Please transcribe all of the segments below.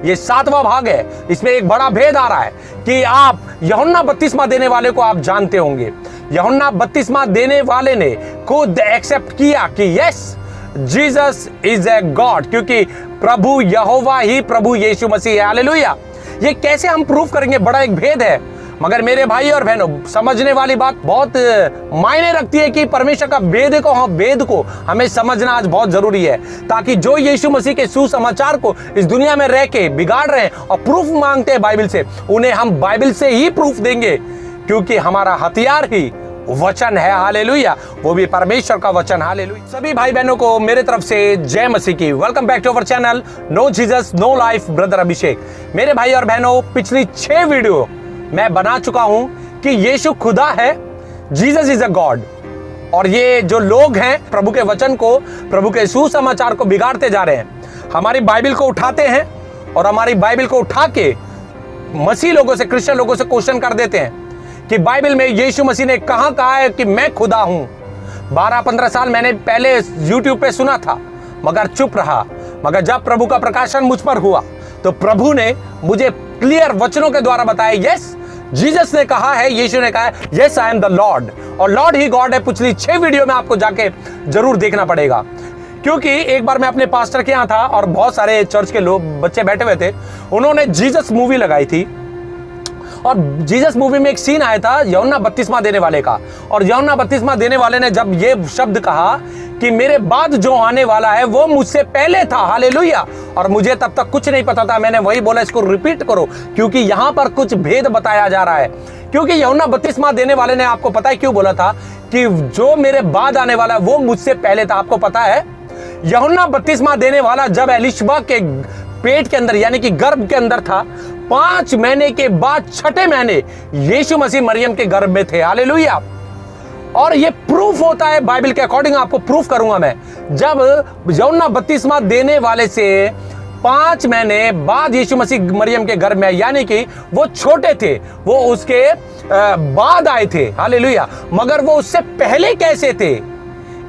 ये 7वां भाग है। इसमें एक बड़ा भेद आ रहा है कि आप यूहन्ना बपतिस्मा देने वाले को आप जानते होंगे। यूहन्ना बपतिस्मा देने वाले ने खुद एक्सेप्ट किया कि yes, Jesus is a god, क्योंकि प्रभु यहोवा ही प्रभु यीशु मसीह है। हालेलुया। ये कैसे हम प्रूफ करेंगे, बड़ा एक भेद है। मगर मेरे भाई और बहनों, समझने वाली बात बहुत मायने रखती है कि परमेश्वर का भेद को हमें समझना आज बहुत जरूरी है, ताकि जो यीशु मसीह के सुसमाचार को इस दुनिया में रह के बिगाड़ रहे हैं और प्रूफ मांगते हैं बाइबल से, उन्हें हम बाइबल से ही प्रूफ देंगे, क्योंकि हमारा हथियार ही वचन है। हालेलुया, वो भी परमेश्वर का वचन। हालेलुया। सभी भाई बहनों को मेरे तरफ से जय मसीह की। Welcome back to our channel no Jesus no life, brother Abhishek. मेरे भाई और बहनों, पिछली 6 वीडियो मैं बना चुका हूं कि यीशु खुदा है, जीसस इज अ गॉड। और ये जो लोग हैं प्रभु के वचन को, प्रभु के सुसमाचार को बिगाड़ते जा रहे हैं। हमारी बाइबल को उठाते हैं और हमारी बाइबल को उठा के मसीह लोगों से, क्रिश्चियन लोगों से क्वेश्चन कर देते हैं कि बाइबल में यीशु मसीह ने कहां कहा है कि मैं खुदा हूं। 12-15 साल मैंने पहले यूट्यूब पे सुना था, मगर चुप रहा। मगर जब प्रभु का प्रकाशन मुझ पर हुआ तो प्रभु ने मुझे क्लियर वचनों के द्वारा बताया, यस, जीसस ने कहा है, यीशु ने कहा है, yes I am the Lord, और लॉर्ड ही गॉड है। पिछली 6 वीडियो में आपको जाके जरूर देखना पड़ेगा, क्योंकि एक बार मैं अपने पास्टर के यहां था और बहुत सारे चर्च के लोग, बच्चे बैठे हुए थे, उन्होंने जीसस मूवी लगाई थी। और जीसस मूवी में एक सीन आया था यूहन्ना बपतिस्मा देने वाले का, और यूहन्ना बपतिस्मा देने वाले ने जब ये शब्द कहा कि मेरे बाद जो आने वाला है वो मुझसे पहले था। हालेलुया। और मुझे तब तक कुछ नहीं पता था। मैंने वही बोला, इसको रिपीट करो, क्योंकि यहां पर कुछ भेद बताया जा रहा है। क्योंकि यूहन्ना बपतिस्मा देने वाले ने, आपको पता है क्यों बोला था कि जो मेरे बाद आने वाला है वो मुझसे पहले था? आपको पता है, यूहन्ना बपतिस्मा देने वाला जब एलिशबा के पेट के अंदर, यानी कि गर्भ के अंदर था, 5 महीने के बाद 6ठे महीने यीशु मसीह मरियम के गर्भ में थे। हालेलुया। और ये प्रूफ होता है बाइबल के अकॉर्डिंग, आपको प्रूफ करूंगा मैं। जब यूहन्ना बपतिस्मा देने वाले से 5 महीने बाद यीशु मसीह मरियम के गर्भ में, यानी कि वो छोटे थे, वो उसके बाद आए थे। हालेलुया। मगर वो उससे पहले कैसे थे,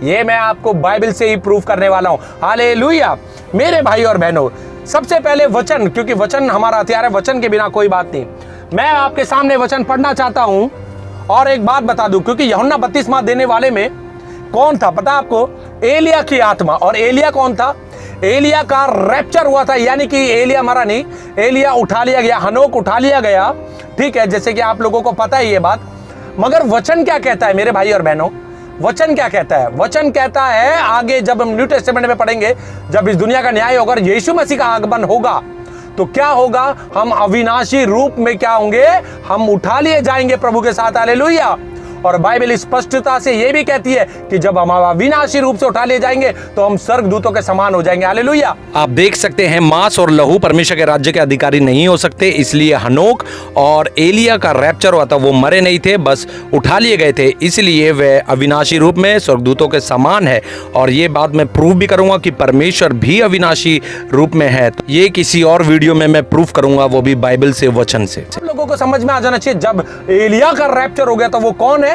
ये मैं आपको बाइबल से ही प्रूफ करने वाला हूं। हालेलुया। मेरे भाई और बहनों, सबसे पहले वचन, क्योंकि वचन हमारा हथियार है, वचन के बिना कोई बात नहीं। मैं आपके सामने वचन पढ़ना चाहता हूं और एक बात बता दूं, क्योंकि यूहन्ना बपतिस्मा देने वाले में कौन था पता आपको? एलिया की आत्मा। और एलिया कौन था? एलिया का रैप्चर हुआ था, यानी कि एलिया मरा नहीं, एलिया उठा लिया गया, हनोक उठा लिया गया। ठीक है, जैसे कि आप लोगों को पता है ये बात। मगर वचन क्या कहता है मेरे भाई और बहनों? वचन क्या कहता है? वचन कहता है, आगे जब हम न्यू टेस्टामेंट में पढ़ेंगे, जब इस दुनिया का न्याय होगा, यीशु मसीह का आगमन होगा, तो क्या होगा? हम अविनाशी रूप में क्या होंगे? हम उठा लिए जाएंगे प्रभु के साथ। हालेलुया। और बाइबल स्पष्टता से यह भी कहती है कि जब हम अविनाशी रूप से उठा लिए जाएंगे तो हम स्वर्गदूतों के समान हो जाएंगे। हालेलुया। आप देख सकते हैं, मांस और लहू परमेश्वर के राज्य के अधिकारी नहीं हो सकते, इसलिए हनोक और एलिया का रैप्चर हुआ था, वो मरे नहीं थे, बस उठा लिए गए थे, इसलिए वे अविनाशी रूप में स्वर्गदूतों के समान है। और ये बात मैं प्रूफ भी करूंगा कि परमेश्वर भी अविनाशी रूप में है। तो ये किसी और वीडियो में मैं प्रूफ करूंगा, वो भी बाइबल से, वचन से। सब लोगों को समझ में आ जाना चाहिए, जब एलिया का रैप्चर हो गया तो वो कौन है?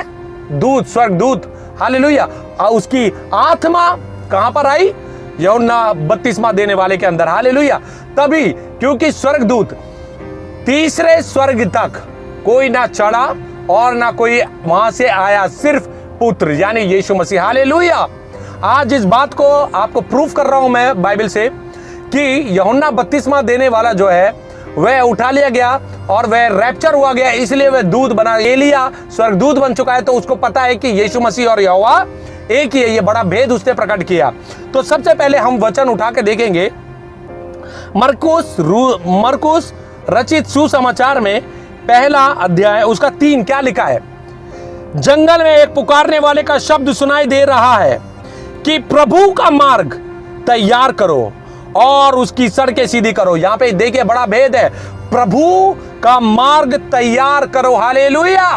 दूत, स्वर्गदूत। हालेलुया। उसकी आत्मा कहां पर आई? यूहन्ना बपतिस्मा देने वाले के अंदर। हालेलुया। तभी, क्योंकि स्वर्गदूत 3रे स्वर्ग तक कोई ना चढ़ा और ना कोई वहां से आया, सिर्फ पुत्र यानी यीशु मसीह। हालेलुया। आज इस बात को आपको प्रूफ कर रहा हूं मैं बाइबल से कि यूहन्ना बपतिस्मा देने वाला जो है वह उठा लिया गया और वह रैप्चर हुआ गया, इसलिए वह दूत बना। एलिया स्वर्गदूत बन चुका है, तो उसको पता है कि यीशु मसीह और यहोवा एक ही है। ये बड़ा भेद उसने प्रकट किया। तो सबसे पहले हम वचन उठा के देखेंगे, मरकुस रचित सुसमाचार में पहला अध्याय, उसका 3 क्या लिखा है? जंगल में एक पुकारने वाले का शब्द सुनाई दे रहा है कि प्रभु का मार्ग तैयार करो और उसकी सड़कें सीधी करो। यहां पे देखिए बड़ा भेद है, प्रभु का मार्ग तैयार करो। हालेलुया।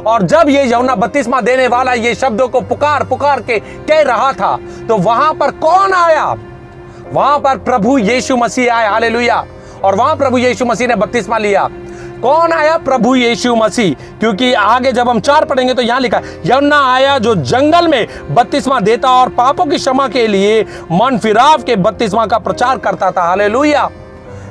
और जब ये यूहन्ना बपतिस्मा देने वाला ये शब्दों को पुकार पुकार के कह रहा था, तो वहां पर कौन आया? वहां पर प्रभु यीशु मसीह आया। हालेलुया। और वहां प्रभु यीशु मसीह ने बपतिस्मा लिया। कौन आया? प्रभु यीशु मसीह। क्योंकि आगे जब हम 4 पढ़ेंगे तो यहां लिखा है, यूहन्ना आया जो जंगल में बपतिस्मा देता और पापों की क्षमा के लिए मन फिराव के बपतिस्मा का प्रचार करता था। हालेलुया।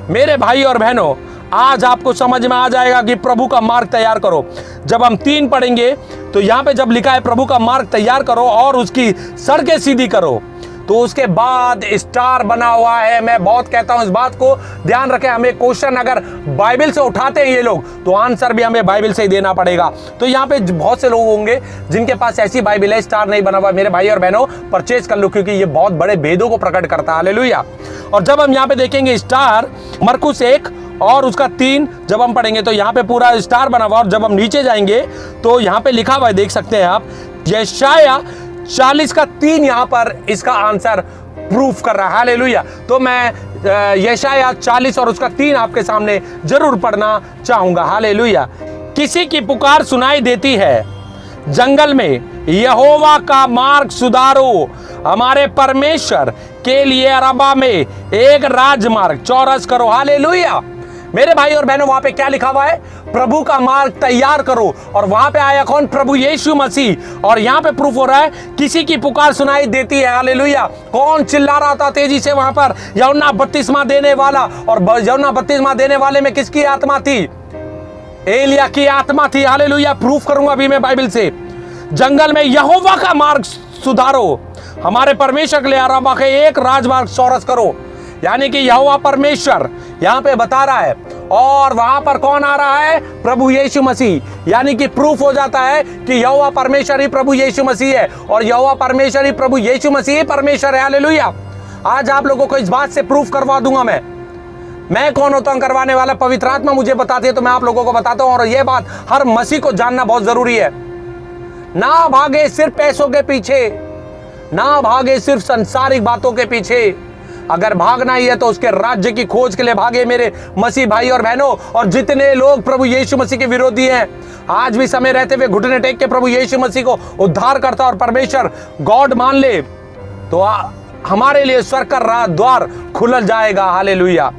मेरे भाई और बहनों, आज आपको समझ में आ जाएगा कि प्रभु का मार्ग तैयार करो। जब हम 3 पढ़ेंगे तो यहां पे जब लिखा है प्रभु का मार्ग तैयार करो और उसकी सड़कें सीधी करो, तो उसके बाद स्टार बना हुआ है। मैं बहुत कहता हूं इस बात को ध्यान रखें। हमें क्वेश्चन अगर बाइबल से उठाते हैं ये लोग, तो आंसर भी हमें बाइबल से ही देना पड़ेगा। तो यहाँ पे बहुत से लोग होंगे जिनके पास ऐसी बाइबल है, स्टार नहीं बना हुआ। मेरे भाई और बहनों, परचेज कर लो, क्योंकि ये बहुत बड़े भेदों को प्रकट करता है। हालेलुया। और जब हम यहाँ पे देखेंगे स्टार, मरकुस 1 और उसका 3 जब हम पढ़ेंगे तो यहाँ पे पूरा स्टार बना हुआ। और जब हम नीचे जाएंगे तो यहाँ पे लिखा हुआ है, देख सकते हैं आप, यशाया 40 का 3 यहां पर इसका आंसर प्रूफ कर रहा है। हालेलुया। तो मैं यशाया 40 और उसका 3 आपके सामने जरूर पढ़ना चाहूंगा। हालेलुया। किसी की पुकार सुनाई देती है जंगल में, यहोवा का मार्ग सुधारो, हमारे परमेश्वर के लिए अरबा में एक राजमार्ग चौरस करो। हालेलुया। मेरे भाई और बहनों, वहां पे क्या लिखा हुआ है? प्रभु का मार्ग तैयार करो। और वहां पे आया कौन? प्रभु यीशु मसीह। और यहां पे प्रूफ हो रहा है किसी की पुकार सुनाई देती है। हालेलुया। कौन चिल्ला रहा था तेजी से वहां पर? यूहन्ना बपतिस्मा देने वाला। और यूहन्ना बपतिस्मा देने वाले में किसकी आत्मा थी? एलिया की आत्मा थी। हालेलुया। प्रूफ करूंगा अभी मैं बाइबल से। जंगल में यहोवा का मार्ग सुधारो, हमारे परमेश्वर के लिए अरबा के एक राजमार्ग चौरस करो। यानी कि यहोवा परमेश्वर यहां पे बता रहा है। और वहां पर कौन आ रहा है? प्रभु यीशु मसीह। यानी कि प्रूफ हो जाता है कि यहोवा परमेश्वर ही प्रभु यीशु मसीह है, और यहोवा परमेश्वर ही प्रभु यीशु मसीह ही परमेश्वर है। हालेलुया। आज आप लोगों को इस बात से प्रूफ करवा दूंगा। मैं कौन होता हूं करवाने वाला? पवित्र आत्मा मुझे बताती है, तो मैं आप लोगों को बताता हूं। और यह बात हर मसीह को जानना बहुत जरूरी है। ना भागे सिर्फ पैसों के पीछे, ना भागे सिर्फ सांसारिक बातों के पीछे। अगर भागना ही है तो उसके राज्य की खोज के लिए भागे मेरे मसीह भाई और बहनों। और जितने लोग प्रभु यीशु मसीह के विरोधी हैं, आज भी समय रहते हुए घुटने टेक के प्रभु यीशु मसीह को उद्धार करता और परमेश्वर गॉड मान ले, तो हमारे लिए स्वर्ग का द्वार खुल जाएगा। हालेलुया।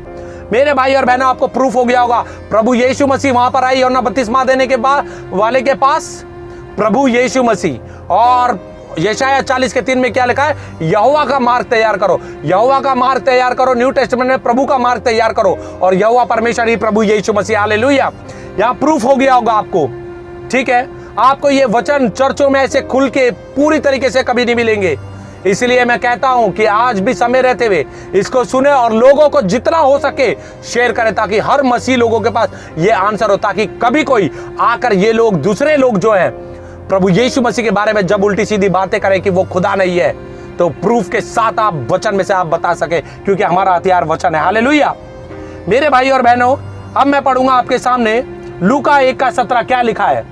मेरे भाई और बहनों, आपको प्रूफ हो गया होगा, प्रभु यीशु मसीह वहां पर आई यूहन्ना बपतिस्मा देने के बाद वाले के पास प्रभु यीशु मसीह। और यशाया 40 के 3 में क्या लिखा है? यहोवा का मार्ग तैयार करो। यहोवा का मार्ग तैयार करो। न्यू टेस्टामेंट में प्रभु का मार्ग तैयार करो। और यहोवा परमेश्वर ही प्रभु यीशु मसीह। हालेलुया। यहां प्रूफ हो गया होगा आपको। ठीक है। आपको ये वचन चर्चों में ऐसे खुल के पूरी तरीके से कभी नहीं मिलेंगे। इसलिए मैं कहता हूं कि आज भी समय रहते हुए इसको सुने और लोगों को जितना हो सके शेयर करें, ताकि हर मसीह लोगों के पास ये आंसर हो, ताकि कभी कोई आकर ये लोग, दूसरे लोग जो हैं, प्रभु यीशु मसीह के बारे में जब उल्टी सीधी बातें करें कि वो खुदा नहीं है, तो प्रूफ के साथ आप वचन में से आप बता सके, क्योंकि हमारा हथियार वचन है। हालेलुया। मेरे भाई और बहनों, अब मैं पढ़ूंगा आपके सामने लूका 1 का 17 क्या लिखा है।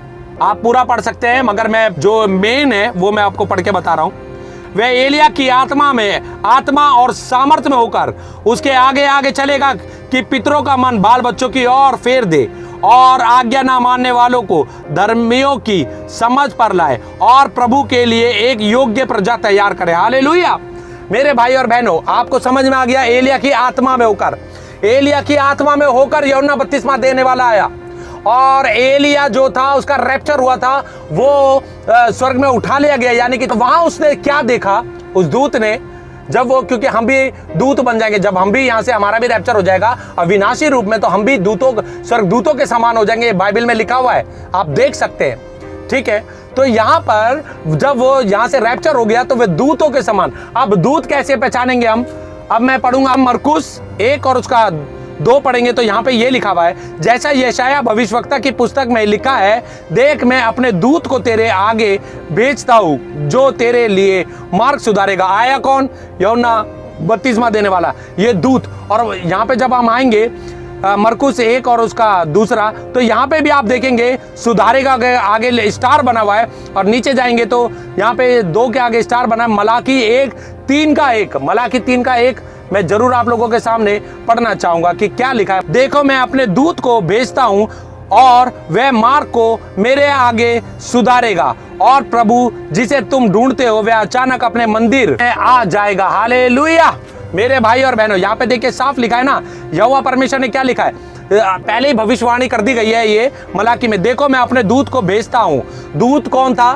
आप पूरा पढ़ सकते हैं, मगर मैं जो मेन है वो मैं आपको पढ़ के बता रहा हूं। वह एलिया की आत्मा और सामर्थ में होकर उसके आगे आगे चलेगा कि पितरों का मन बाल बच्चों की ओर फेर दे, और आज्ञा ना मानने वालों को धर्मियों की समझ पर लाए, और प्रभु के लिए एक योग्य प्रजा तैयार करे। हालेलुया। मेरे भाई और बहनों, आपको समझ में आ गया? एलिया की आत्मा में होकर, एलिया की आत्मा में होकर यूहन्ना बपतिस्मा देने वाला आया। और एलिया जो था उसका रैप्चर हुआ था, वो स्वर्ग में उठा लिया गया। यानी कि तो वहां उसने क्या देखा, उस दूत ने, जब वो, क्योंकि हम भी दूत बन जाएंगे, जब हम भी यहाँ से, हमारा भी रैप्चर हो जाएगा अविनाशी रूप में, तो हम भी दूतों, स्वर्ग दूतों के समान हो जाएंगे। बाइबल में लिखा हुआ है, आप देख सकते हैं। ठीक है। तो यहाँ पर जब वो यहाँ से रैप्चर हो गया तो वे दूतों के समान। अब दूत कैसे पहचानेंगे हम? अब मैं पढ़ूंगा मरकुस 1 और उसका 2 पढ़ेंगे तो यहाँ पे ये लिखा हुआ है, जैसा यशाया भविष्यवक्ता की पुस्तक में लिखा है, देख मैं अपने दूत को तेरे आगे भेजता हूँ जो तेरे लिए मार्ग सुधारेगा। आया कौन? यूहन्ना बपतिस्मा देने वाला, ये दूत। और यहाँ पे जब हम आएंगे मरकुस 1 और उसका 2, तो यहाँ पे भी आप देखेंगे सुधारेगा आगे स्टार बना हुआ है। और नीचे जाएंगे तो यहाँ पे 2 के आगे स्टार बना है। मलाकी 1:3 का 1, मलाकी 3 का 1 मैं जरूर आप लोगों के सामने पढ़ना चाहूंगा कि क्या लिखा है। देखो मैं अपने दूत को भेजता हूं और वह मार्ग को मेरे आगे सुधारेगा, और प्रभु जिसे तुम ढूंढते हो वह अचानक अपने मंदिर में आ जाएगा। हालेलुया। मेरे भाई और बहनों, यहाँ पे देखिए साफ लिखा है ना, यहोवा परमेश्वर ने क्या लिखा है, पहले ही भविष्यवाणी कर दी गई है ये मलाकी में। देखो मैं अपने दूत को भेजता हूं। दूत कौन था?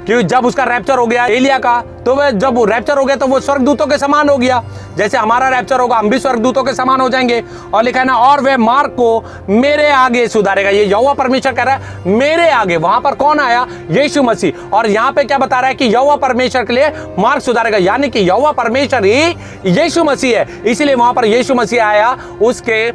कि जब उसका रैप्चर हो गया एलिया का, तो वह जब वो रैप्चर हो गया तो वो स्वर्गदूतों के समान हो गया। जैसे हमारा रैप्चर होगा हम भी स्वर्गदूतों के समान हो जाएंगे। और लिखा है ना, और वह मार्ग को मेरे आगे सुधारेगा। ये यहोवा परमेश्वर कह रहा है मेरे आगे। वहां पर कौन आया? यीशु मसीह। और यहां पे क्या बता रहा है कि यहोवा परमेश्वर के लिए मार्ग सुधारेगा, यानी कि यहोवा परमेश्वर ही यीशु मसीह है। इसीलिए वहां पर यीशु मसीह आया। उसके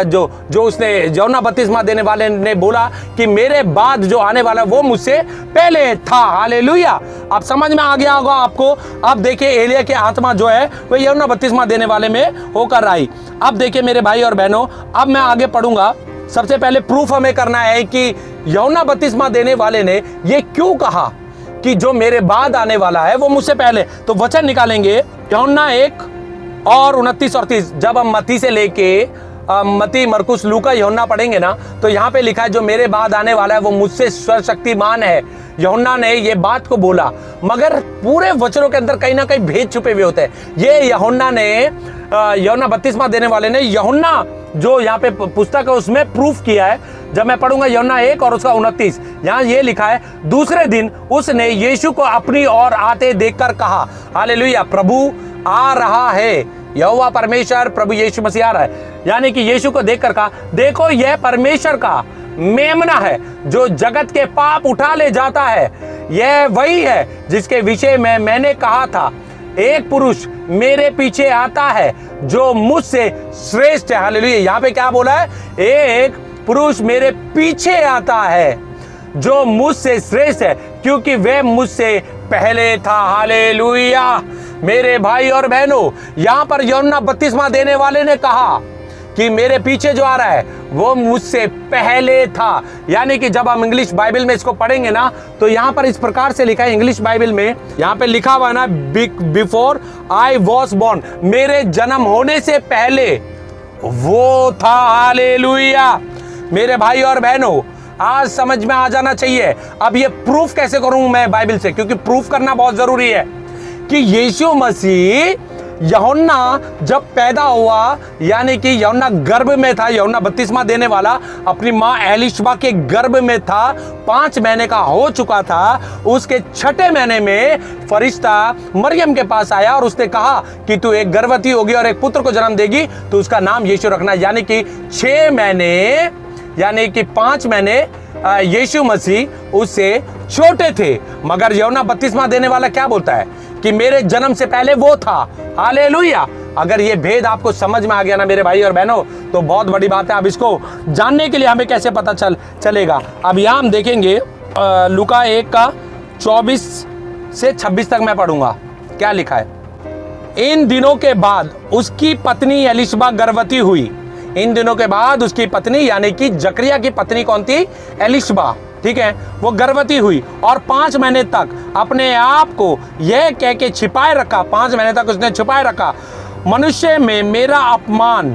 जो उसने यूहन्ना बपतिस्मा देने वाले ने बोला कि मेरे बाद जो आने वाला वो मुझसे पहले था। हालेलुया। अब समझ में आ गया होगा आपको। अब देखिए एलिया की आत्मा जो है वो यूहन्ना बपतिस्मा देने वाले में होकर आई। अब देखिए मेरे भाई और बहनों, अब मैं आगे पढ़ूंगा। सबसे पहले प्रूफ हमें करना है कि यूहन्ना बपतिस्मा देने वाले ने ये क्यों कहा कि जो मेरे बाद आने वाला है वो मुझसे पहले। तो वचन निकालेंगे यूहन्ना 1:29 और 30। जब हम मत्ती से लेके मत्ती, मरकुस, लूका, यूहन्ना पढ़ेंगे ना तो यहाँ पे लिखा है जो मेरे बाद आने वाला है वो मुझसे सर्वशक्तिमान है। यूहन्ना ने ये बात को बोला, मगर पूरे वचनों के अंदर कहीं ना कहीं भेद छुपे हुए होते हैं। ये यूहन्ना बपतिस्मा देने वाले ने यूहन्ना जो यहाँ पे पुस्तक है उसमें प्रूफ किया है। जब मैं पढ़ूंगा यूहन्ना 1 और उसका 29, यहाँ ये लिखा है, दूसरे दिन उसने यीशु को अपनी ओर आते देखकर कहा, हालेलुया, प्रभु आ रहा है। यहोवा परमेश्वर प्रभु यीशु मसीह आ रहा है। यानी कि यीशु को देखकर कहा, देखो यह परमेश्वर का मेमना है जो जगत के पाप उठा ले जाता है। यह वही है जिसके विषय में मैंने कहा था, एक पुरुष मेरे पीछे आता है जो मुझसे श्रेष्ठ है। हालेलुया। यहाँ पे क्या बोला है? एक पुरुष मेरे पीछे आता है जो मुझसे श्रेष्ठ है, क्योंकि वह मुझसे पहले था। हालेलुया। मेरे भाई और बहनों, यहां पर यूहन्ना बपतिस्मा देने वाले ने कहा कि मेरे पीछे जो आ रहा है वो मुझसे पहले था। यानी कि जब हम इंग्लिश बाइबल में इसको पढ़ेंगे ना तो यहां पर इस प्रकार से लिखा है इंग्लिश बाइबल में, यहां पे लिखा हुआ है ना, बिफोर आई वॉज बॉर्न, मेरे जन्म होने से पहले वो था। हालेलुया। मेरे भाई और बहनों, आज समझ में आ जाना चाहिए। अब ये प्रूफ कैसे करूं मैं बाइबल से, क्योंकि प्रूफ करना बहुत जरूरी है कि यीशु मसीह यूहन्ना जब पैदा हुआ, यानी कि यूहन्ना गर्भ में था, यूहन्ना बपतिस्मा देने वाला अपनी मां एलिशबा के गर्भ में था, 5 महीने का हो चुका था। उसके 6ठे महीने में फरिश्ता मरियम के पास आया और उसने कहा कि तू एक गर्भवती होगी और एक पुत्र को जन्म देगी, तो उसका नाम यीशु रखना। यानी कि 6 महीने, यानी कि 5 महीने यीशु मसीह उससे छोटे थे। मगर यूहन्ना बपतिस्मा देने वाला क्या बोलता है कि मेरे जन्म से पहले वो था। हालेलुया। अगर ये भेद आपको समझ में आ गया ना मेरे भाई और बहनों, तो बहुत बड़ी बात है। अब इसको जानने के लिए हमें कैसे पता चलेगा? अब यहाँ हम देखेंगे लूका 1 का 24 से 26 तक मैं पढ़ूंगा। क्या लिखा है? इन दिनों के बाद उसकी पत्नी एलिशबा गर्भवती हुई। इन दिनों के बाद उसकी पत्नी, यानी कि जकरिया की पत्नी कौन थी? एलिशबा। ठीक है, वो गर्भवती हुई और 5 महीने तक अपने आप को यह कह के छिपाए रखा, 5 महीने तक उसने छिपाए रखा, मनुष्य में मेरा अपमान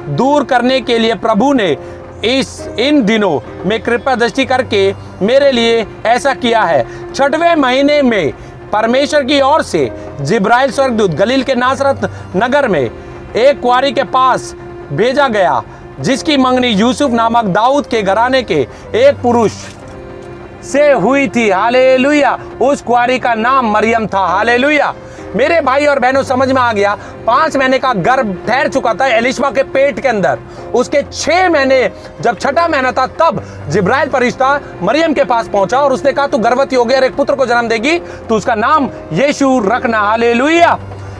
दूर करने के लिए प्रभु ने इन दिनों में कृपा दृष्टि करके मेरे लिए ऐसा किया है। 6वें महीने में परमेश्वर की ओर से जिब्राइल स्वर्गदूत गलील के नासरत नगर में एक कुंवारी के पास भेजा गया, जिसकी मंगनी यूसुफ नामक दाऊद के घराने के एक पुरुष से हुई थी। हालेलुया। उस कुंवारी का नाम मरियम था। हालेलुया। मेरे भाई और बहनों, समझ में आ गया। 5 महीने का गर्भ ठहर चुका था एलिशबा के पेट के अंदर। उसके 6 महीने, जब 6ठा महीना था, तब जिब्राइल फरिश्ता मरियम के पास पहुंचा और उसने कहा तू गर्भवती हो गई और एक पुत्र को जन्म देगी, तो उसका नाम यीशु रखना। हालेलुया।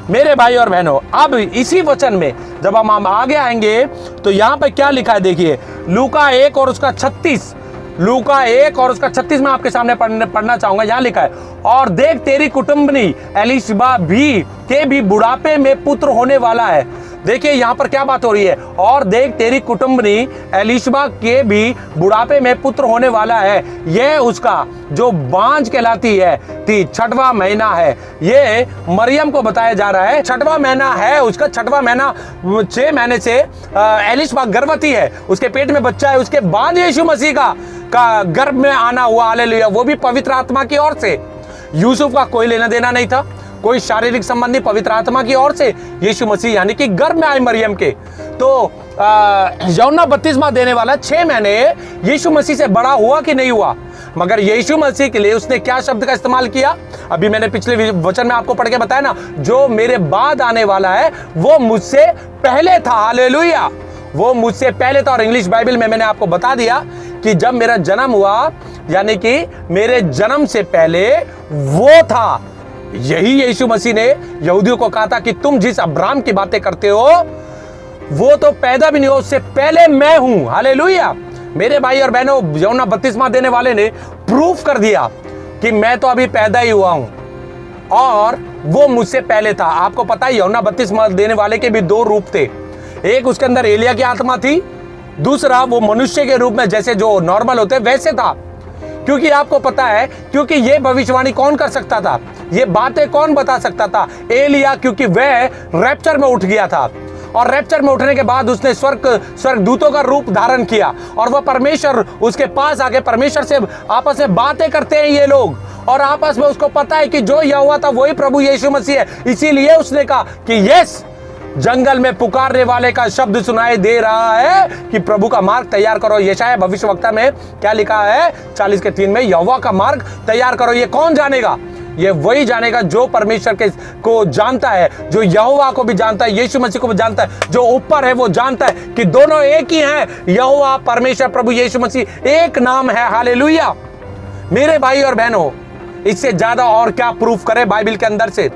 मेरे भाई और बहनों, अब इसी वचन में जब हम आगे आएंगे तो यहां पर क्या लिखा है देखिए, लूका 1 और उसका 36, लूका 1 और उसका 36 में आपके सामने पढ़ना चाहूंगा। यहां लिखा है, और देख तेरी कुटुंबनी एलिशबा भी बुढ़ापे में पुत्र होने वाला है। देखिए यहां पर क्या बात हो रही है, और देख तेरी कुटुंबनी एलिशबा के भी बुढ़ापे में पुत्र होने वाला है। यह उसका जो बांझ कहलाती है 6वां महीना है। ये मरियम को बताया जा रहा है 6वां महीना है उसका। 6वां महीना, 6 महीने से एलिशबा गर्भवती है, उसके पेट में बच्चा है। उसके बाद यीशु मसीह का गर्भ में आना हुआ। हालेलुया। वो भी पवित्र आत्मा की ओर से। यूसुफ का कोई लेना देना नहीं था, कोई शारीरिक संबंधी, पवित्र आत्मा की ओर से यीशु मसीह यानी कि गर्भ में आए मरियम के। तो यूहन्ना बपतिस्मा देने वाला 6 महीने यीशु मसीह से बड़ा हुआ कि नहीं हुआ? मगर यीशु मसीह के लिए उसने क्या शब्द का इस्तेमाल किया? अभी मैंने पिछले वचन में आपको पढ़ के बताया ना, जो मेरे बाद आने वाला है वो मुझसे पहले था। हालेलुया, वो मुझसे पहले था। और इंग्लिश बाइबल में मैंने आपको बता दिया कि जब मेरा जन्म हुआ, यानी कि मेरे जन्म से पहले वो था। यही यीशु मसीह ने यहूदियों को कहा था कि तुम जिस अब्राहम की बातें करते हो वो तो पैदा भी नहीं हो, उससे पहले मैं हूं। हालेलुया। मेरे भाई और बहनों, यूहन्ना बपतिस्मा देने वाले ने प्रूफ कर दिया कि मैं तो अभी पैदा ही हुआ हूं और वो मुझसे पहले था। आपको पता है यूहन्ना बपतिस्मा देने वाले के भी दो रूप थे। एक उसके अंदर एलिया की आत्मा थी, दूसरा वो मनुष्य के रूप में जैसे जो नॉर्मल होते वैसे था। क्योंकि आपको पता है, क्योंकि ये भविष्यवाणी कौन कर सकता था, ये बातें कौन बता सकता था? एलिया, क्योंकि वह रैप्चर में उठ गया था और रैप्चर में उठने के बाद उसने स्वर्ग दूतों का रूप धारण किया और वह परमेश्वर उसके पास आके परमेश्वर से आपस में बातें करते हैं ये लोग, और आपस में उसको पता है कि जो यहोवा था वही प्रभु यीशु मसीह है। इसीलिए उसने कहा कि यस, जंगल में पुकारने वाले का शब्द सुनाई दे रहा है कि प्रभु का मार्ग तैयार करो। यशायाह भविष्यवक्ता में क्या लिखा है 40:3 में, यहोवा का मार्ग तैयार करो। ये कौन जानेगा? ये वही जानेगा जो परमेश्वर को जानता है, जो यहोवा को भी जानता है, यीशु मसीह को भी जानता है, जो ऊपर है वो जानता है कि दोनों एक ही हैं। यहोवा परमेश्वर प्रभु यीशु मसीह एक नाम है। हालेलुया। मेरे भाई और बहनों, इससे ज्यादा और क्या प्रूफ करे बाइबल के अंदर से?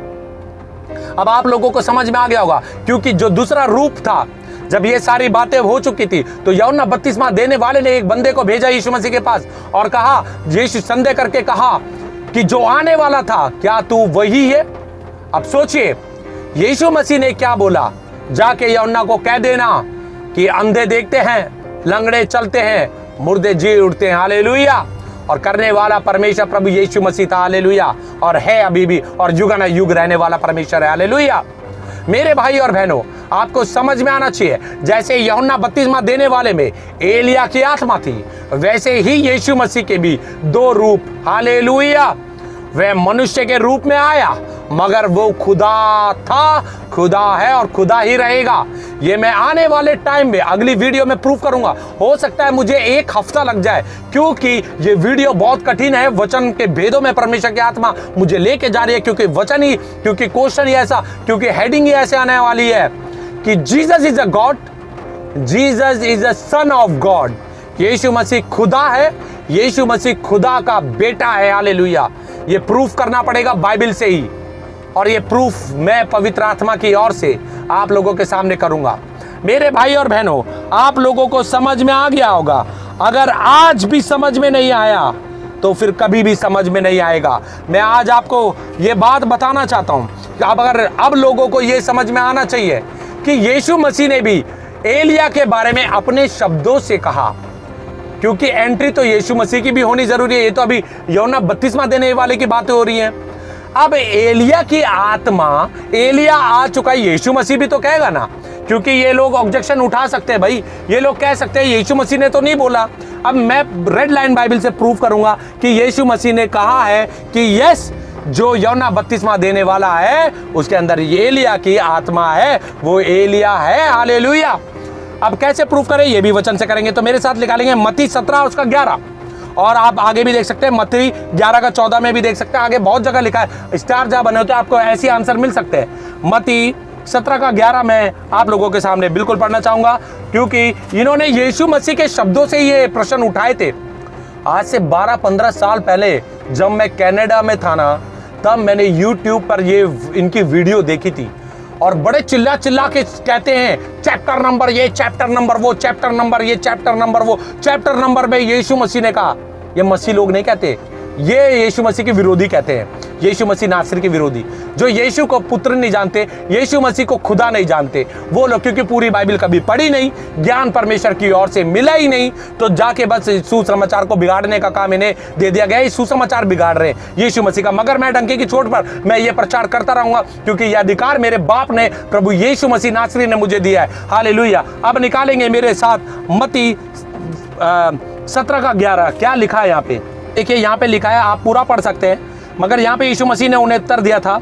अब आप लोगों को समझ में आ गया होगा, क्योंकि जो दूसरा रूप था, जब ये सारी बातें हो चुकी थी तो यूहन्ना बपतिस्मा देने वाले ने एक बंदे को भेजा यीशु मसीह के पास और कहा, यीशु संदेह करके कहा कि जो आने वाला था क्या तू वही है? अब सोचिए यीशु मसीह ने क्या बोला, जाके यूहन्ना को कह देना कि अंधे देखते हैं, लंगड़े चलते हैं, मुर्दे जी उठते हैं। हालेलुया। और करने वाला परमेश्वर प्रभु यीशु मसीह था। हालेलुया। और है अभी भी और युगानुयुग रहने वाला परमेश्वर है। हालेलुया। मेरे भाई और बहनों, आपको समझ में आना चाहिए, जैसे यूहन्ना बपतिस्मा देने वाले में एलिया की आत्मा थी, वैसे ही यीशु मसीह के भी दो रूप। हालेलुया। वह मनुष्य के रूप में आया, मगर वो खुदा था, खुदा है और खुदा ही रहेगा। ये मैं आने वाले टाइम में अगली वीडियो में प्रूफ करूंगा। हो सकता है मुझे 1 हफ्ता लग जाए, क्योंकि ये वीडियो बहुत कठिन है। वचन के भेदों में परमेश्वर की आत्मा मुझे लेके जा रही है, क्योंकि वचन ही, क्योंकि क्वेश्चन ही ऐसा, क्योंकि हेडिंग ही ऐसे आने वाली है कि Jesus is a God, Jesus is a son of God. यीशु मसीह खुदा है, यीशु मसीह खुदा का बेटा है। हालेलुया। ये प्रूफ करना पड़ेगा बाइबल से ही, और ये प्रूफ मैं पवित्र आत्मा की ओर से आप लोगों के सामने करूंगा। मेरे भाई और बहनों, आप लोगों को समझ में आ गया होगा। अगर आज भी समझ में नहीं आया तो फिर कभी भी समझ में नहीं आएगा। मैं आज आपको ये बात बताना चाहता हूं कि अब लोगों को ये समझ में आना चाहिए कि यीशु मसीह ने भी एलिया के बारे में अपने शब्दों से कहा, क्योंकि एंट्री तो यीशु मसीह की भी होनी जरूरी है। ये तो अभी यूहन्ना बपतिस्मा देने वाले की बातें हो रही हैं। अब एलिया की आत्मा, एलिया आ चुका है, यीशु मसीह भी तो कहेगा ना, क्योंकि ये लोग ऑब्जेक्शन उठा सकते हैं। भाई ये लोग कह सकते हैं यीशु मसीह ने तो नहीं बोला। अब मैं रेड लाइन बाइबल से प्रूफ करूंगा कि यीशु मसीह ने कहा है कि यस, जो यूहन्ना बपतिस्मा देने वाला है उसके अंदर एलिया की आत्मा है, वो एलिया है। हालेलुया। अब कैसे प्रूफ करें, ये भी वचन से करेंगे। तो मेरे साथ निकालेंगे मत्ती 17 उसका 11, और आप आगे भी देख सकते हैं मत्ती 11 का 14 में भी देख सकते हैं। आगे बहुत जगह लिखा है, स्टार जहां बने होते हैं आपको ऐसे आंसर मिल सकते हैं। मत्ती 17 का 11 मैं आप लोगों के सामने बिल्कुल पढ़ना चाहूंगा, क्योंकि इन्होंने यीशु मसीह के शब्दों से ये प्रश्न उठाए थे। आज से 12-15 साल पहले जब मैं कनाडा में था ना, तब मैंने यूट्यूब पर ये इनकी वीडियो देखी थी, और बड़े चिल्ला चिल्ला के कहते हैं चैप्टर नंबर ये, चैप्टर नंबर वो, चैप्टर नंबर ये, चैप्टर नंबर वो। चैप्टर नंबर में यीशु मसीह ने कहा, ये मसीह लोग नहीं कहते, ये यीशु मसीह के विरोधी कहते हैं, यीशु मसीह नासरी के विरोधी, जो यीशु को पुत्र नहीं जानते, यीशु मसीह को खुदा नहीं जानते वो लोग, क्योंकि पूरी बाइबल कभी पढ़ी नहीं, ज्ञान परमेश्वर की ओर से मिला ही नहीं, तो जाके बस सुसमाचार को बिगाड़ने का काम इन्हें दे दिया गया। सुसमाचार बिगाड़ रहे हैं यीशु मसीह का। मगर मैं डंके की चोट पर मैं ये प्रचार करता रहूंगा, क्योंकि यह अधिकार मेरे बाप ने, प्रभु यीशु मसीह नासरी ने मुझे दिया है। हालेलुया। अब निकालेंगे मेरे साथ मत्ती 17 का 11। क्या लिखा है यहाँ पे देखिए, यहाँ पे लिखा है, आप पूरा पढ़ सकते हैं, मगर यहाँ पे यीशु मसीह ने उन्हें उत्तर दिया था।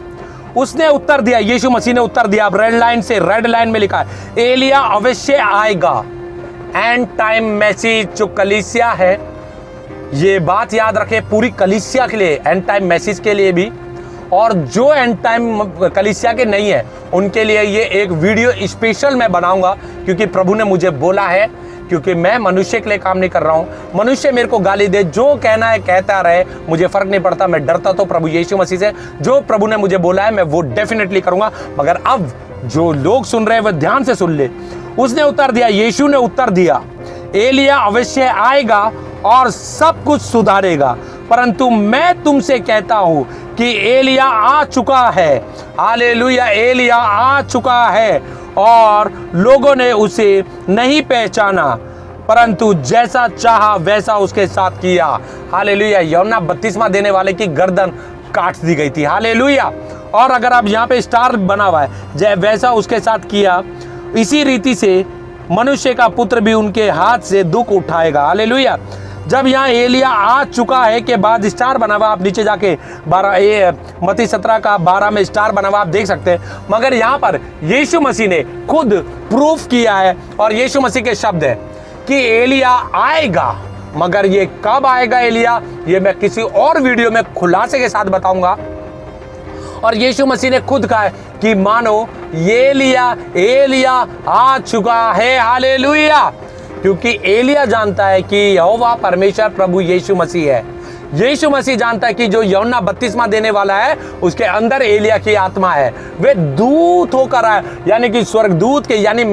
उसने उत्तर दिया, यीशु मसीह ने उत्तर दिया। अब रेड लाइन में लिखा है, एलिया अवश्य आएगा। एंड टाइम मैसेज जो कलीसिया है ये बात याद रखें पूरी कलीसिया के लिए, एंड टाइम मैसेज के लिए भी, और जो एंड टाइम कलीसिया के नहीं है उनके लिए ये एक वीडियो स्पेशल मैं बनाऊंगा, क्योंकि प्रभु ने मुझे बोला है, क्योंकि मैं मनुष्य के लिए काम नहीं कर रहा हूं। मनुष्य मेरे को गाली दे, जो कहना है कहता रहे, मुझे फर्क नहीं पड़ता। मैं डरता तो प्रभु यीशु मसीह से, जो प्रभु ने मुझे बोला है मैं वो डेफिनेटली करूंगा। मगर अब जो लोग सुन रहे हैं वह ध्यान से सुन ले। उसने उत्तर दिया, यीशु ने उत्तर दिया, एलिया अवश्य आएगा और सब कुछ सुधारेगा, परंतु मैं तुमसे कहता हूं कि एलिया आ चुका है। हालेलुया, एलिया आ चुका है और लोगों ने उसे नहीं पहचाना, परंतु जैसा चाहा वैसा उसके साथ किया। हालेलुया, यूहन्ना बपतिस्मा देने वाले की गर्दन काट दी गई थी। हालेलुया, और अगर आप यहाँ पे स्टार बना हुआ है, वैसा उसके साथ किया, इसी रीति से मनुष्य का पुत्र भी उनके हाथ से दुख उठाएगा। हालेलुया, जब यहाँ एलिया आ चुका है के बाद स्टार बना हुआ, आप नीचे जाके 12 मत्ती 17 का 12 में स्टार बना हुआ आप देख सकते हैं। मगर यहाँ पर यीशु मसीह ने खुद प्रूफ किया है, और यीशु मसीह के शब्द है कि एलिया आएगा। मगर ये कब आएगा एलिया, ये मैं किसी और वीडियो में खुलासे के साथ बताऊंगा। और यीशु मसीह ने खुद कहा है कि मानो एलिया आ चुका है। हालेलुया, क्योंकि एलिया जानता है कि यहोवा परमेश्वर प्रभु यीशु मसीह है। यीशु मसीह जानता है कि जो यूहन्ना बपतिस्मा देने वाला है उसके अंदर एलिया की आत्मा है। वे दूत होकर आया, यानी कि स्वर्गदूत के, यानी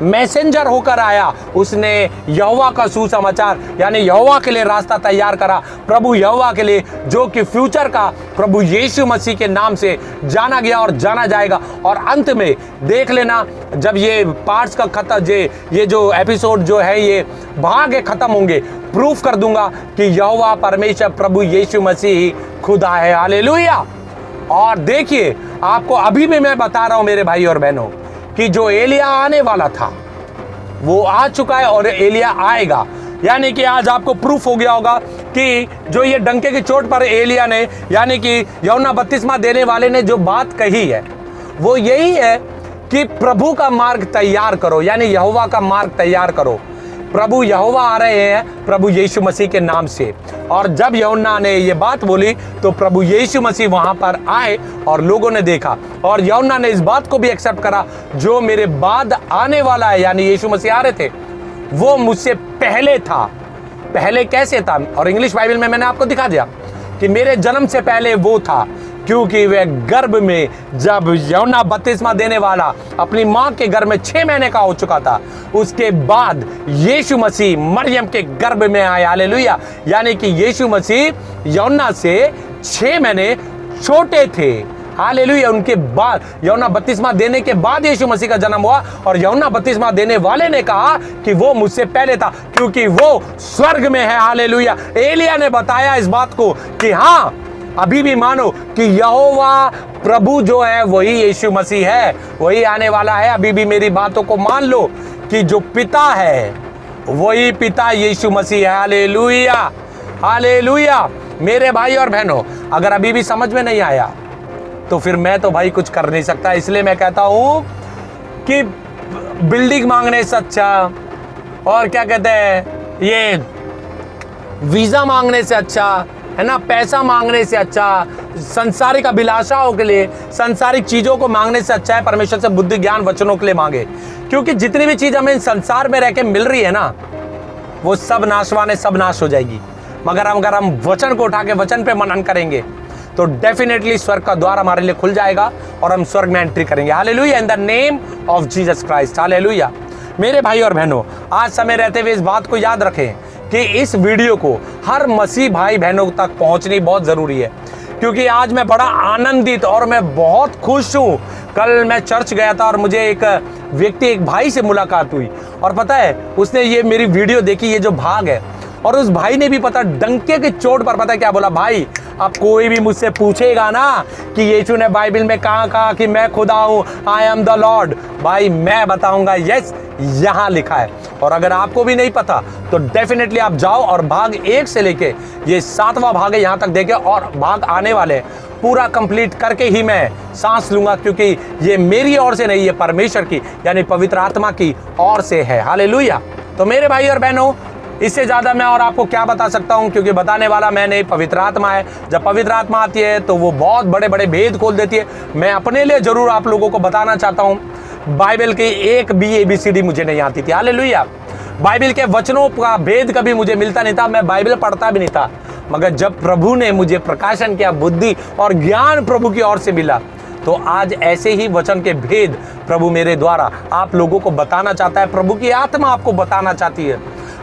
मैसेंजर होकर आया। उसने यहोवा का सुसमाचार, यानी यहोवा के लिए रास्ता तैयार करा। प्रभु यहोवा के लिए, जो कि फ्यूचर का प्रभु यीशु मसीह के नाम से जाना गया और जाना जाएगा। और अंत में देख लेना, जब ये पार्ट्स का खत्म, ये जो एपिसोड जो है, ये भाग खत्म होंगे, प्रूफ कर दूंगा कि यहोवा परमेश्वर प्रभु यीशु मसीह खुदा है। हालेलुया, और देखिए, आपको अभी भी मैं बता रहा हूं मेरे भाई और बहनों कि जो एलिया आने वाला था वो आ चुका है और एलिया आएगा। यानी कि आज आपको प्रूफ हो गया होगा कि जो ये डंके की चोट पर एलिया ने, यानी कि यूहन्ना बपतिस्मा देने वाले ने जो बात कही है वो यही है कि प्रभु का मार्ग तैयार करो, यानी यहोवा का मार्ग तैयार करो। प्रभु यहोवा आ रहे हैं प्रभु यीशु मसीह के नाम से। और जब यूहन्ना ने ये बात बोली तो प्रभु यीशु मसीह वहां पर आए और लोगों ने देखा, और यूहन्ना ने इस बात को भी एक्सेप्ट करा, जो मेरे बाद आने वाला है, यानी यीशु मसीह आ रहे थे, वो मुझसे पहले था। पहले कैसे था? और इंग्लिश बाइबल में मैंने आपको दिखा दिया कि मेरे जन्म से पहले वो था, क्योंकि वह गर्भ में, जब यूहन्ना बपतिस्मा देने वाला अपनी मां के गर्भ में 6 महीने का हो चुका था, उसके बाद यीशु मसीह मरियम के गर्भ में आया। हालेलुया, यानी कि यीशु मसीह यूहन्ना से 6 महीने छोटे थे। हालेलुया, उनके बाद यूहन्ना बपतिस्मा देने के बाद यीशु मसीह का जन्म हुआ, और यूहन्ना बपतिस्मा देने वाले ने कहा कि वो मुझसे पहले था, क्योंकि वो स्वर्ग में है। हालेलुया, एलिया ने बताया इस बात को कि हाँ, अभी भी मानो कि यहोवा प्रभु जो है वही यीशु मसीह है, वही आने वाला है। अभी भी मेरी बातों को मान लो कि जो पिता है वही पिता यीशु मसीह है। Hallelujah, hallelujah. मेरे भाई और बहनों, अगर अभी भी समझ में नहीं आया तो फिर मैं तो भाई कुछ कर नहीं सकता। इसलिए मैं कहता हूं कि बिल्डिंग मांगने से अच्छा, और क्या कहते हैं, ये वीजा मांगने से अच्छा है ना, पैसा मांगने से अच्छा, संसारिक अभिलाषाओं के लिए, संसारिक चीजों को मांगने से अच्छा है परमेश्वर से बुद्धि ज्ञान वचनों के लिए मांगे। क्योंकि जितनी भी चीज हमें संसार में रह के मिल रही है ना, वो सब नाशवान है, सब नाश हो जाएगी। मगर अगर हम वचन को उठा के वचन पे मनन करेंगे तो डेफिनेटली स्वर्ग का द्वार हमारे लिए खुल जाएगा और हम स्वर्ग में एंट्री करेंगे। Hallelujah, in the name of Jesus Christ. Hallelujah. मेरे भाई और बहनों, आज समय रहते हुए इस बात को याद रखें कि इस वीडियो को हर मसीह भाई बहनों तक पहुंचनी बहुत जरूरी है, क्योंकि आज मैं बड़ा आनंदित और मैं बहुत खुश हूं। कल मैं चर्च गया था और मुझे एक व्यक्ति, एक भाई से मुलाकात हुई, और पता है उसने ये मेरी वीडियो देखी, ये जो भाग है, और उस भाई ने भी पता डंके की चोट पर पता क्या बोला, भाई अब कोई भी मुझसे पूछेगा ना कि यीशु ने बाइबल में कहाँ कहा कि मैं खुदा हूँ, आई एम द लॉर्ड, भाई मैं बताऊंगा यस यहाँ लिखा है। और अगर आपको भी नहीं पता तो डेफिनेटली आप जाओ और भाग 1 से लेके ये 7वां भाग है यहाँ तक देखे, और भाग आने वाले पूरा कंप्लीट करके ही मैं सांस लूंगा, क्योंकि ये मेरी ओर से नहीं, ये परमेश्वर की यानी पवित्र आत्मा की ओर से है। हालेलुया। तो मेरे भाई और बहनों, इससे ज़्यादा मैं और आपको क्या बता सकता हूँ, क्योंकि बताने वाला मैं नहीं, पवित्र आत्मा है। जब पवित्र आत्मा आती है तो वो बहुत बड़े बड़े भेद खोल देती है। मैं अपने लिए ज़रूर आप लोगों को बताना चाहता हूँ, बाइबल की एक भी ABCD मुझे नहीं आती थी। हालेलुया। बाइबल के वचनों का भेद कभी मुझे मिलता नहीं था, मैं बाइबल पढ़ता भी नहीं था। मगर जब प्रभु ने मुझे प्रकाशन किया, बुद्धि और ज्ञान प्रभु की ओर से मिला, तो आज ऐसे ही वचन के भेद प्रभु मेरे द्वारा आप लोगों को बताना चाहता है। प्रभु की आत्मा आपको बताना चाहती है।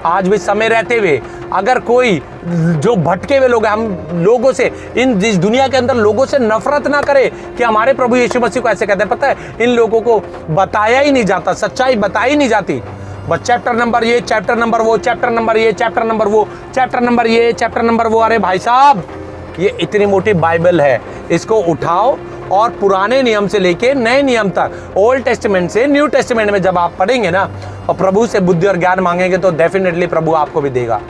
आज भी समय रहते हुए अगर कोई जो भटके हुए लोग हैं, हम लोगों से, इस दुनिया के अंदर लोगों से नफरत ना करे कि हमारे प्रभु यीशु मसीह को ऐसे कहते हैं। पता है, इन लोगों को बताया ही नहीं जाता, सच्चाई बताई नहीं जाती। बस चैप्टर नंबर ये, चैप्टर नंबर वो, चैप्टर नंबर ये, चैप्टर नंबर वो, चैप्टर नंबर ये, चैप्टर नंबर वो। अरे भाई साहब, ये इतनी मोटी बाइबल है, इसको उठाओ और पुराने नियम से लेके नए नियम तक, ओल्ड टेस्टामेंट से न्यू टेस्टामेंट में जब आप पढ़ेंगे ना और प्रभु से बुद्धि और ज्ञान मांगेंगे तो डेफिनेटली प्रभु आपको भी देगा।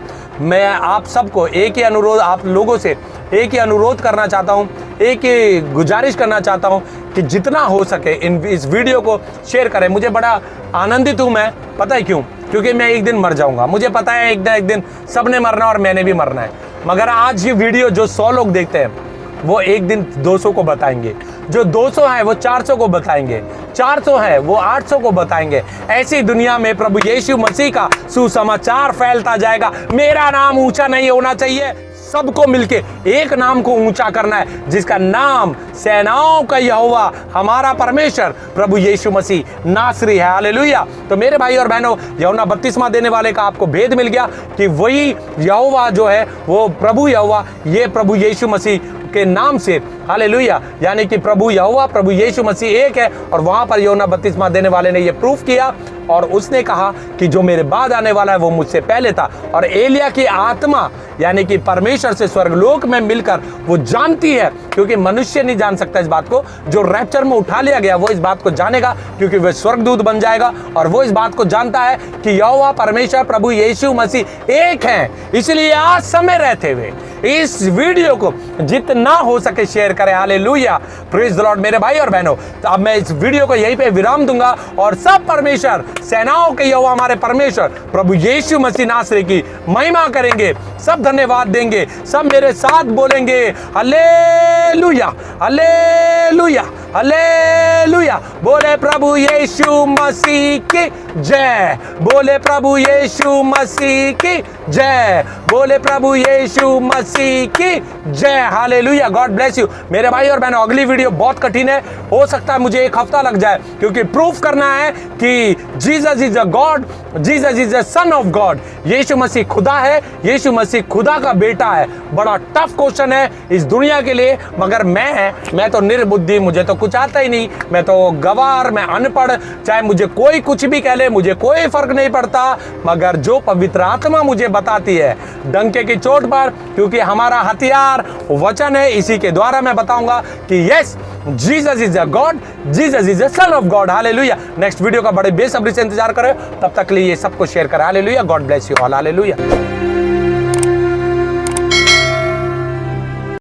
मैं आप सबको एक ही अनुरोध, आप लोगों से एक ही अनुरोध करना चाहता हूँ, एक ही गुजारिश करना चाहता हूँ कि जितना हो सके इस वीडियो को शेयर करें। मुझे बड़ा आनंदित हूँ मैं, पता है क्यों? क्योंकि मैं एक दिन मर जाऊँगा। मुझे पता है एक दिन सबने मरना और मैंने भी मरना है। मगर आज ये वीडियो जो 100 लोग देखते हैं वो एक दिन 200 को बताएंगे, जो 200 है वो 400 को बताएंगे, 400 है वो 800 को बताएंगे। ऐसी दुनिया में प्रभु यीशु मसीह का सुसमाचार फैलता जाएगा। मेरा नाम ऊंचा नहीं होना चाहिए, सबको मिलके एक नाम को ऊंचा करना है, जिसका नाम सेनाओं का यहोवा, हमारा परमेश्वर प्रभु यीशु मसीह नासरी है। हालेलुया। तो मेरे भाई और बहनों, यूहन्ना बपतिस्मा देने वाले का आपको भेद मिल गया कि वही यहोवा जो है वो प्रभु यहोवा, ये प्रभु यीशु मसीह के नाम से, हालेलुया, यानी कि प्रभु यहोवा, प्रभु यीशु मसीह एक है। और वहां पर यूहन्ना बपतिस्मा देने वाले ने ये प्रूफ किया और उसने कहा कि जो मेरे बाद आने वाला है वो मुझसे पहले था। और एलिया की आत्मा यानी कि परमेश्वर से स्वर्गलोक में मिलकर वो जानती है, क्योंकि मनुष्य नहीं जान सकता इस बात को। जो रैप्चर में उठा लिया गया वो इस बात को जानेगा, क्योंकि वह स्वर्गदूत बन जाएगा और वो इस बात को जानता है कि यहोवा परमेश्वर प्रभु यीशु मसीह एक है। इसलिए आज समय रहते हुए इस वीडियो को जितना हो सके शेयर करें। Hallelujah, praise the Lord. मेरे भाई और बहनों, तो अब मैं इस वीडियो को यहीं पे विराम दूंगा और सब परमेश्वर, सेनाओं के यहोवा हमारे परमेश्वर प्रभु यीशु मसीह नासरी की महिमा करेंगे। सब धन्यवाद देंगे, सब मेरे साथ बोलेंगे हालेलुया, हालेलुया, हालेलुया। बोले प्रभु यीशु मसीह की जय, बोले प्रभु यीशु मसीह की जय, बोले प्रभु यीशु मसीह की जय। हालेलुया। God bless you. मेरे भाई और बहनों, अगली वीडियो बहुत कठिन है, हो सकता है मुझे 1 हफ्ता लग जाए, क्योंकि प्रूफ करना है कि Jesus is a God, Jesus is a son of God. यीशु मसीह खुदा है, यीशु मसीह खुदा का बेटा है। बड़ा टफ क्वेश्चन है इस दुनिया के लिए, मगर मैं तो निर्बुद्धि, मुझे तो कुछ आता ही नहीं, मैं तो गवार, मैं अनपढ़, चाहे मुझे कोई कुछ भी कह ले, मुझे कोई फर्क नहीं पड़ता। मगर जो पवित्र आत्मा मुझे बताती है डंके की चोट पर, क्योंकि हमारा हथियार वचन है, इसी के द्वारा मैं बताऊंगा कि yes, Jesus is a God, Jesus is a son of God. Hallelujah. Next video का बड़े बेसब्री से इंतजार करें, तब तक के लिए सबको शेयर करें। Hallelujah. God bless you all. Hallelujah.